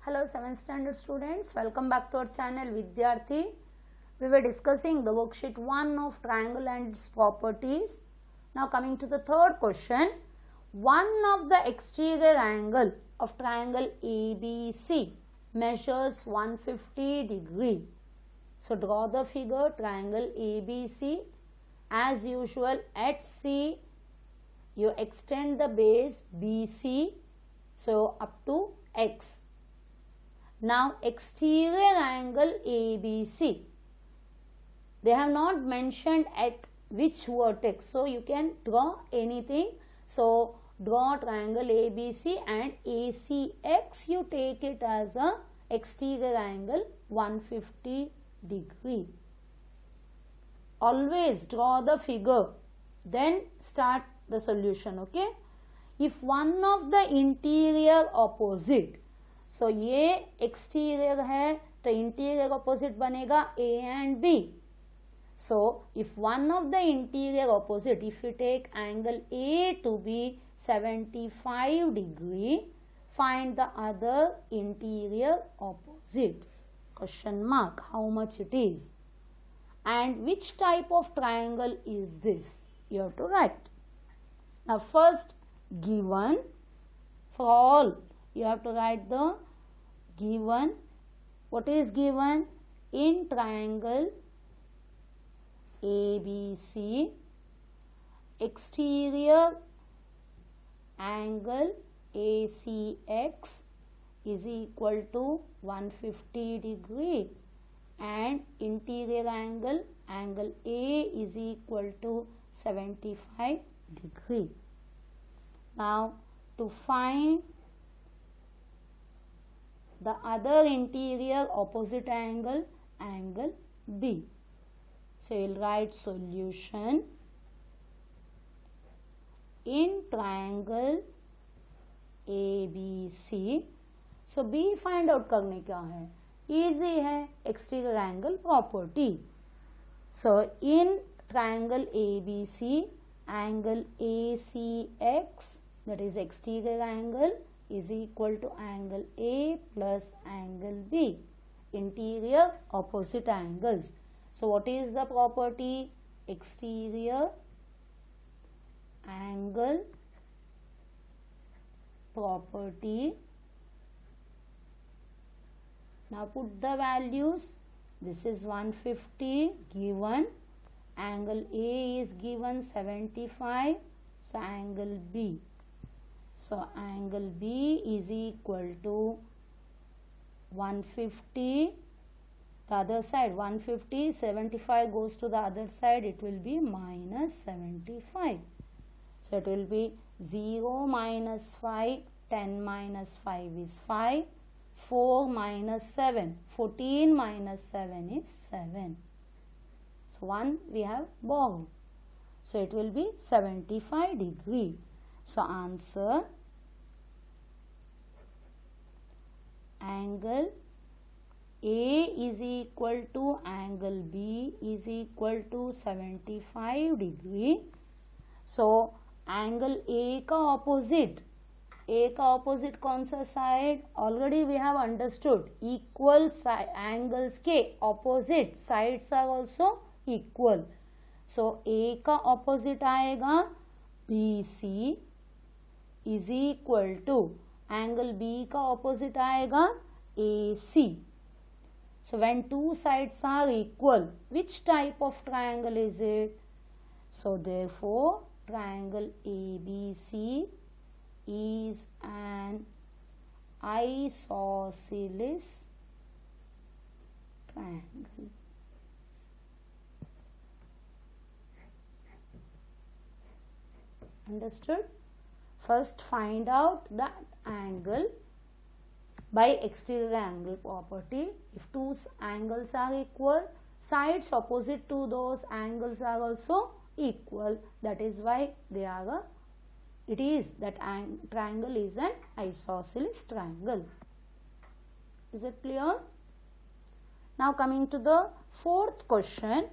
Hello 7th standard students, welcome back to our channel Vidyarthi. We were discussing the worksheet 1 of triangle and its properties. Now coming to the third question, one of the exterior angle of triangle ABC measures 150 degree. So draw the figure triangle ABC. As usual at C you extend the base BC so up to X. Now exterior angle ABC, they have not mentioned at which vertex, so you can draw anything. So draw triangle ABC and ACX you take it as a exterior angle 150 degree. Always draw the figure then start the solution. Okay, if one of the interior opposite, so ये exterior है तो interior opposite बनेगा A and B. So if one of the interior opposite, if you take angle A to be 75 degree, find the other interior opposite. Question mark, how much it is and which type of triangle is this, you have to write. Now first given, for all you have to write the given. What is given? In triangle ABC, exterior angle ACX is equal to 150 degree and interior angle A is equal to 75 degree. Now to find the other interior opposite angle B. So you will write solution in triangle ABC. So B find out करने क्या है, easy है, exterior angle property. So in triangle ABC, angle ACX, that is exterior angle, is equal to angle A plus angle B, interior opposite angles. So what is the property? Exterior angle property. Now put the values. This is 150 given, angle A is given 75, so angle B. So angle B is equal to 150, the other side 150, 75 goes to the other side, it will be minus 75. So it will be 0 minus 5, 10 minus 5 is 5, 4 minus 7, 14 minus 7 is 7. So 1 we have borrowed. So it will be 75 degree. So answer, angle A is equal to angle B is equal to 75 degree. So angle A का opposite, A का opposite कौन सा side? Already we have understood, equal angles के opposite sides are also equal. So A का opposite आएगा BC is equal to angle B का opposite आएगा AC. So when two sides are equal, which type of triangle is it? So therefore triangle ABC is an isosceles triangle. Understood? First find out the angle by exterior angle property. If two angles are equal, sides opposite to those angles are also equal. That is why they are it is that triangle is an isosceles triangle. Is it clear? Now coming to the fourth question,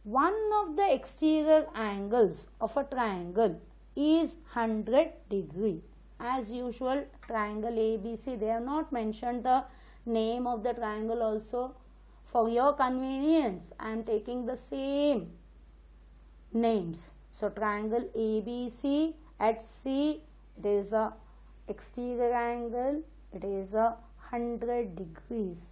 one of the exterior angles of a triangle is 100 degree. as usual triangle ABC. They have not mentioned the name of the triangle also. For your convenience, I am taking the same names. So triangle ABC at C, it is a exterior angle, it is a 100 degrees.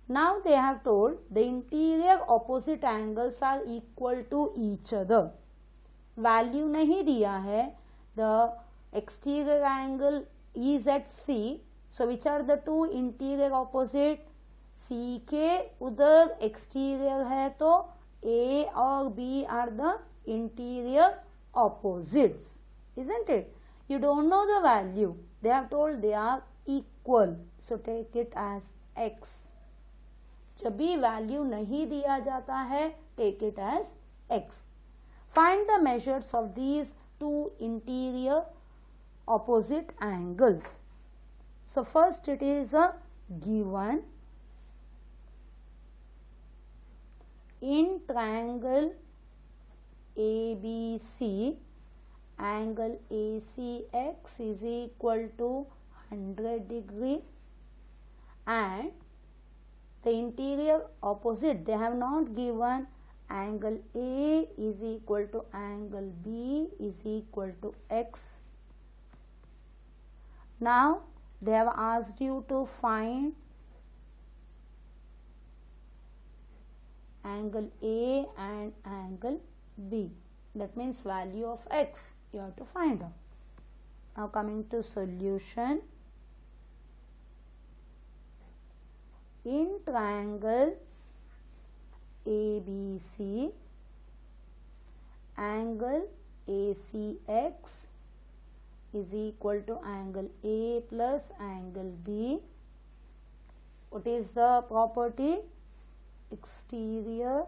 Now they have told the interior opposite angles are equal to each other. Value नहीं दिया है. The exterior angle is at C. So which are the two interior opposite? C के उधर exterior है तो A और B are the interior opposites, isn't it? You don't know the value. They have told they are equal. So take it as X. जब भी value नहीं दिया जाता है, take it as x. Find the measures of these two interior opposite angles. So first it is a given in triangle ABC, angle ACX is equal to 100 degree and the interior opposite, they have not given. Angle A is equal to angle B is equal to X. Now they have asked you to find angle A and angle B. That means value of X you have to find out. Now coming to solution. In triangle ABC, angle ACX is equal to angle A plus angle B. What is the property? Exterior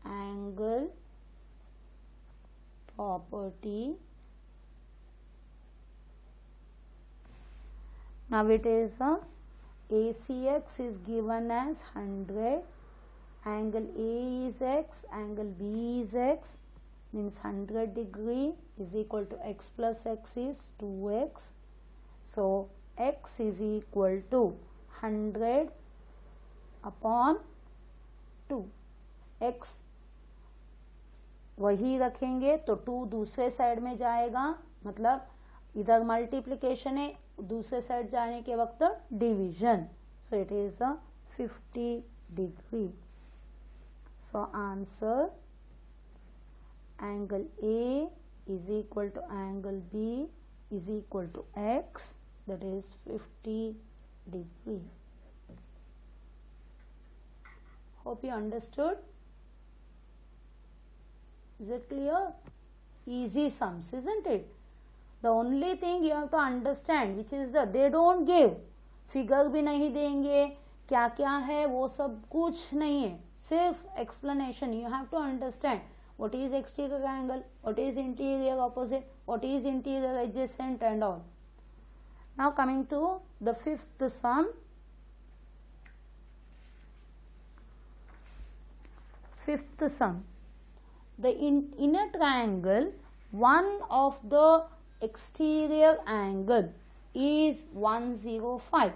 angle property. Now it is a ACX is given as 100, angle A is X, angle B is X, means 100 degree is equal to X plus X is 2X. So X is equal to 100 upon 2. X वही रखेंगे तो 2 दूसरे side में जाएगा, मतलब इधर multiplication है, दूसरे साइड जाने के वक्त division. So it is a 50 degree. So answer angle A is equal to angle B is equal to X, that is 50 degree. Hope you understood. Is it clear? Easy sums, isn't it? The only thing you have to understand, which is the they don't give, figure भी नहीं देंगे, क्या क्या है वो सब कुछ नहीं है, सिर्फ explanation. You have to understand what is exterior angle, what is interior opposite, what is interior adjacent and all. Now coming to the fifth sum. Fifth sum. In a triangle, one of the exterior angle is 105.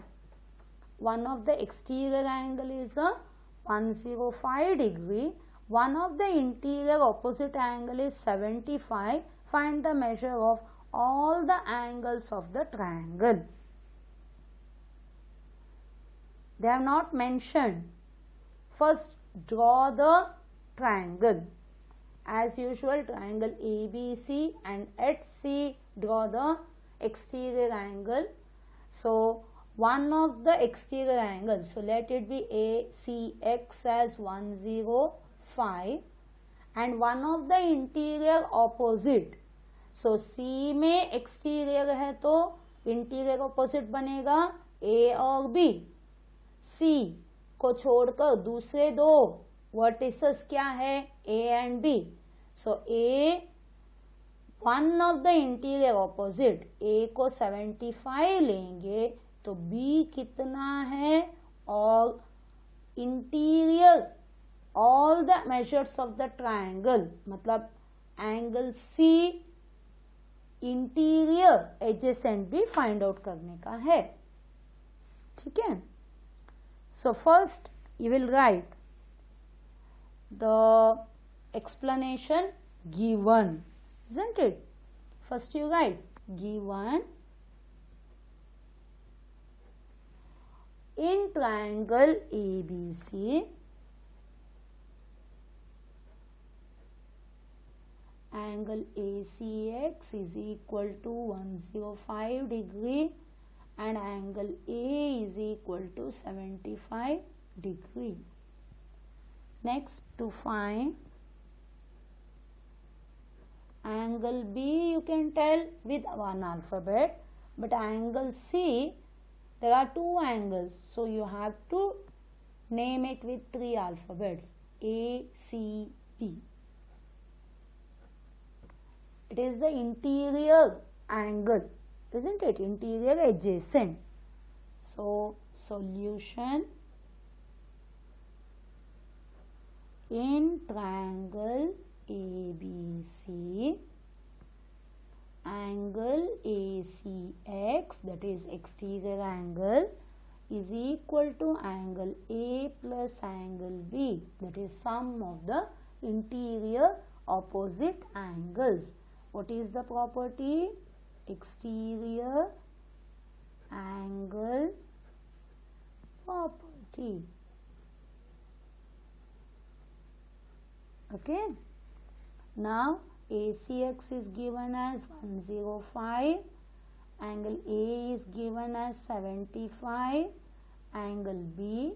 One of the exterior angle is a 105 degree. One of the interior opposite angle is 75. Find the measure of all the angles of the triangle. They have not mentioned. First, draw the triangle. As usual, triangle ABC, and at C draw the exterior angle. So one of the exterior angles, so let it be ACX as 105, and one of the interior opposite. So C में exterior है तो interior opposite बनेगा A और B. C को छोड़कर दूसरे दो vertices क्या है? A and B. So A, one of the interior opposite, A को 75 लेंगे तो B कितना है, और interior all the measures of the triangle, मतलब angle C इंटीरियर एडजेसेंट भी फाइंड आउट करने का है. ठीक है. So first you will write the explanation given, isn't it? First you write given in triangle ABC angle ACX is equal to 105 degree and angle A is equal to 75 degree. Next, to find angle B, you can tell with one alphabet, but angle C, there are two angles, so you have to name it with three alphabets, A, C, B. It is the interior angle, isn't it? Interior adjacent. So, solution in triangle ABC, angle ACX, that is exterior angle, is equal to angle A plus angle B, that is sum of the interior opposite angles. What is the property? Exterior angle property. Okay. Now ACX is given as 105, angle A is given as 75, angle B.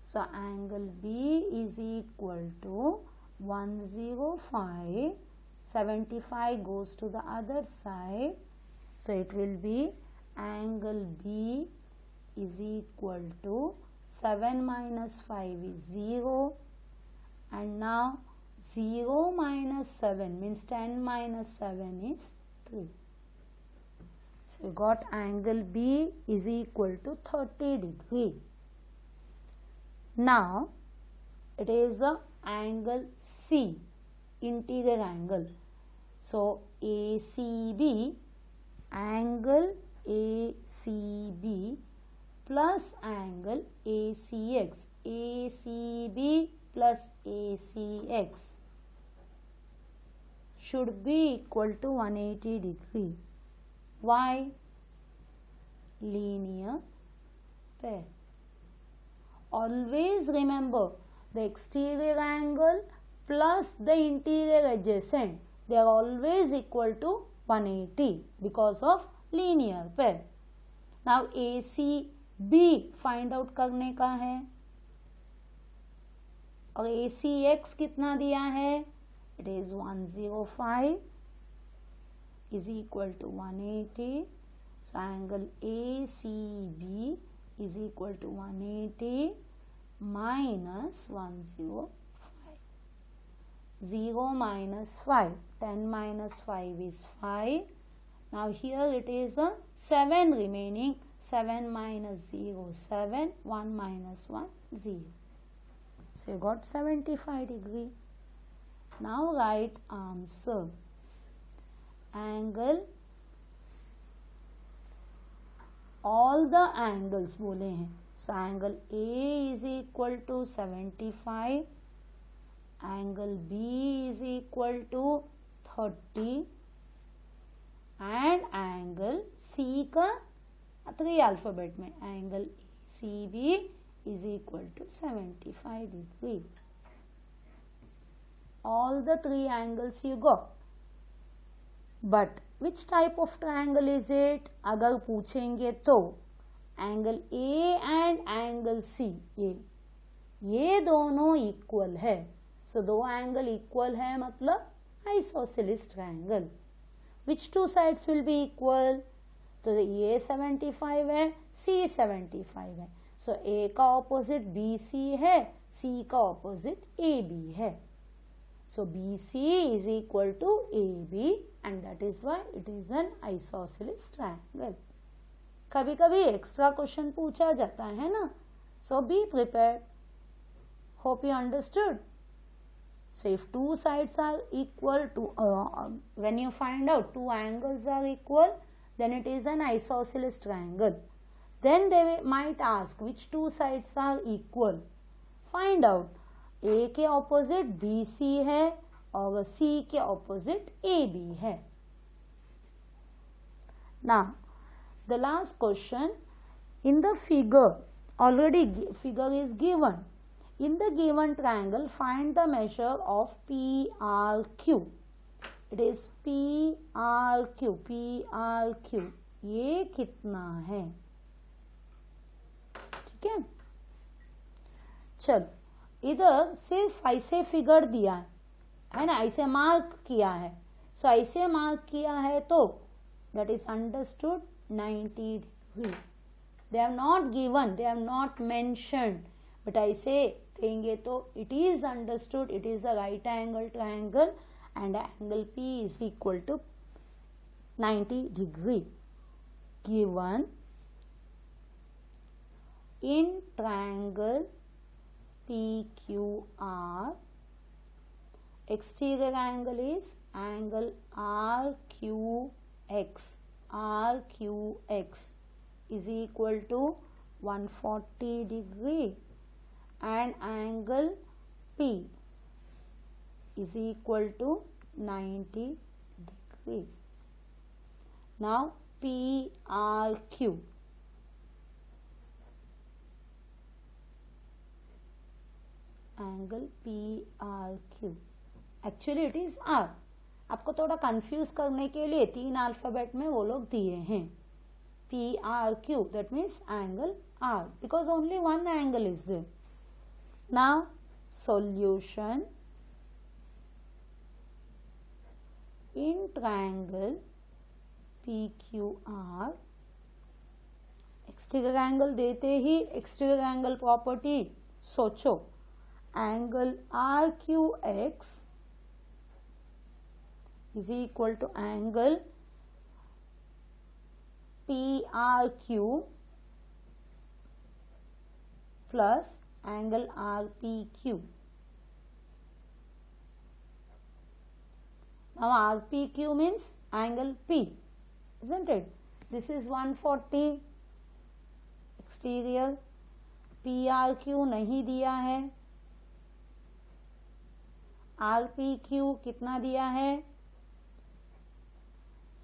So angle B is equal to 105, 75 goes to the other side. So it will be angle B is equal to 7 minus 5 is 0, and now 0 minus 7 means 10 minus 7 is 3. So you got angle B is equal to 30 degree. Now it is a angle C, interior angle. So ACB, angle ACB plus angle ACX, ACB plus ACX should be equal to 180 degree. Why? Linear pair. Always remember the exterior angle plus the interior adjacent, they are always equal to 180 because of linear pair. Now ACB find out करने का है और ACX कितना दिया है? It is 105 is equal to 180. So angle ACB is equal to 180 minus 105. 0 minus 5. 10 minus 5 is 5. Now here it is a 7 remaining. 7 minus 0, 7. 1 minus 1, 0. So you got 75 degree. Now write answer. Angle, all the angles बोले हैं. So angle A is equal to 75, angle B is equal to 30 and angle C का 3 alphabet में angle CB is equal to 75 degree. All the 3 angles you got. But which type of triangle is it? अगर पूछेंगे तो angle A and angle C ये दोनों equal है. सो दो angle equal है मतलब isosceles triangle. Which two sides will be equal? तो ये 75 है, C 75 है. सो A का ऑपोजिट BC है, C का ऑपोजिट AB है. So BC is equal to AB and that is why it is an isosceles triangle. कभी कभी एक्स्ट्रा क्वेश्चन पूछा जाता है ना. So be prepared. Hope you understood. So if two sides are equal to, when you find out two angles are equal, then it is an isosceles triangle. Then they might ask which two sides are equal. Find out. A के opposite BC है और C के opposite AB है. Now, the last question, in the figure, already figure is given. In the given triangle, find the measure of PRQ. It is PRQ, PRQ. ये कितना है? ठीक है, चलो इधर सिर्फ ऐसे फिगर दिया है ना, ऐसे मार्क किया है. सो ऐसे मार्क किया है तो that is understood 90 degree. They have not given, they have not mentioned, but ऐसे देंगे तो it is understood it is a right angle triangle and angle P is equal to 90 degree. Given in triangle PQR, exterior angle is angle RQX. RQX is equal to 140 degree and angle P is equal to 90 degree. Now PRQ. Angle PRQ. Actually it is R. आपको थोड़ा confuse करने के लिए 3 alphabet में वो लोग दिए हैं. PRQ, that means angle R, because only one angle is there. Now solution. In triangle PQR, exterior angle देते ही एक्सटीरियर एंगल प्रॉपर्टी सोचो. Angle RQX is equal to angle PRQ plus angle RPQ. Now RPQ means angle P, isn't it? This is 140 exterior. PRQ नहीं दिया है. RPQ कितना दिया है?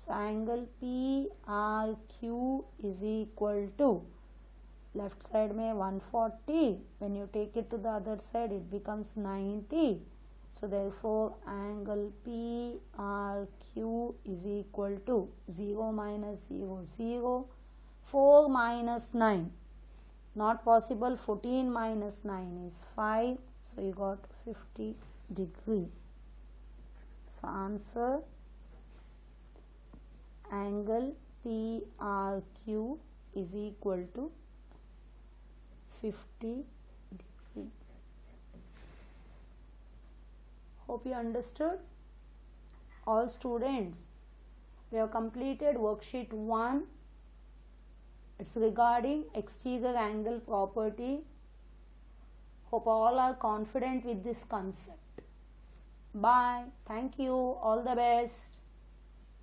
So angle PRQ is equal to, left side में 140, when you take it to the other side it becomes 90. So therefore angle PRQ is equal to 0 minus 0, 0, 4 minus 9, not possible. 14 minus 9 is 5, so you got 50 degree. So answer, angle PRQ is equal to 50 degree. Hope you understood. All students, we have completed worksheet 1. It's regarding exterior angle property. Hope all are confident with this concept. Bye. Thank you. All the best.